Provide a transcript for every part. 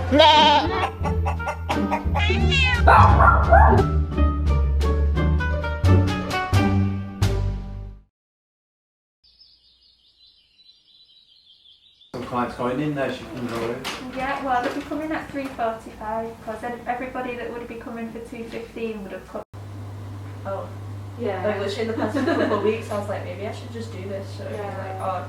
Some clients going in there, she comes over. Yeah, well, they'll be coming at 3:45 because everybody that would be coming for 2:15 would have come. Oh, yeah. Like literally in the past couple of weeks, I was like, maybe I should just do this. So like, oh.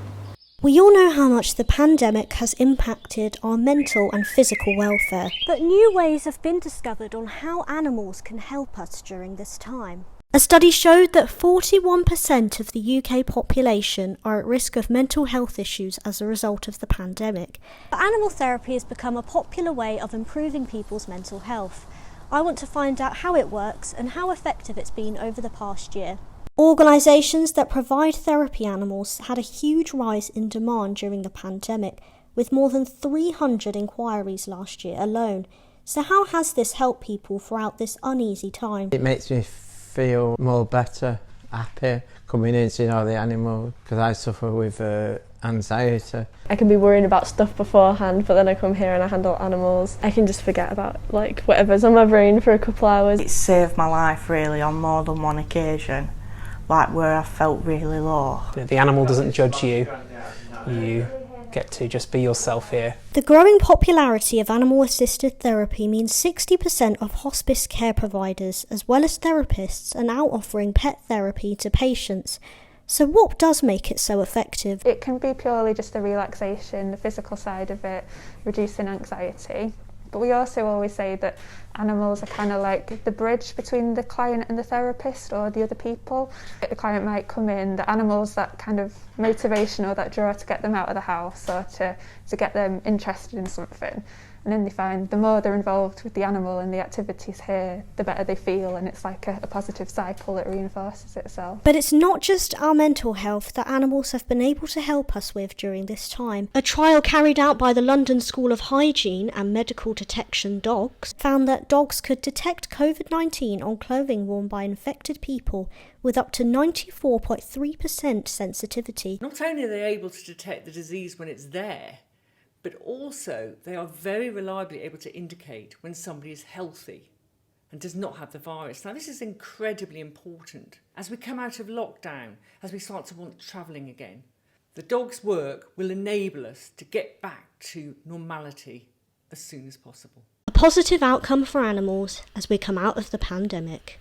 We all know how much the pandemic has impacted our mental and physical welfare, but new ways have been discovered on how animals can help us during this time. A study showed that 41% of the UK population are at risk of mental health issues as a result of the pandemic. But animal therapy has become a popular way of improving people's mental health. I want to find out how it works and how effective it's been over the past year. Organisations that provide therapy animals had a huge rise in demand during the pandemic, with more than 300 inquiries last year alone. So how has this helped people throughout this uneasy time? It makes me feel more better, happy, coming in seeing all the animals, because I suffer with anxiety. I can be worrying about stuff beforehand, but then I come here and I handle animals. I can just forget about like whatever's on my brain for a couple hours. It saved my life really on more than one occasion, like where I felt really low. The animal doesn't judge you, you get to just be yourself here. The growing popularity of animal-assisted therapy means 60% of hospice care providers, as well as therapists, are now offering pet therapy to patients. So what does make it so effective? It can be purely just the relaxation, the physical side of it, reducing anxiety. But we also always say that animals are kind of like the bridge between the client and the therapist or the other people. The client might come in, the animal's that kind of motivation or that draw to get them out of the house or to get them interested in something. And then they find the more they're involved with the animal and the activities here, the better they feel, and it's like a positive cycle that reinforces itself. But it's not just our mental health that animals have been able to help us with during this time. A trial carried out by the London School of Hygiene and Medical Detection Dogs found that dogs could detect COVID-19 on clothing worn by infected people with up to 94.3% sensitivity. Not only are they able to detect the disease when it's there, but also they are very reliably able to indicate when somebody is healthy and does not have the virus. Now, this is incredibly important. As we come out of lockdown, as we start to want travelling again, the dog's work will enable us to get back to normality as soon as possible. A positive outcome for animals as we come out of the pandemic.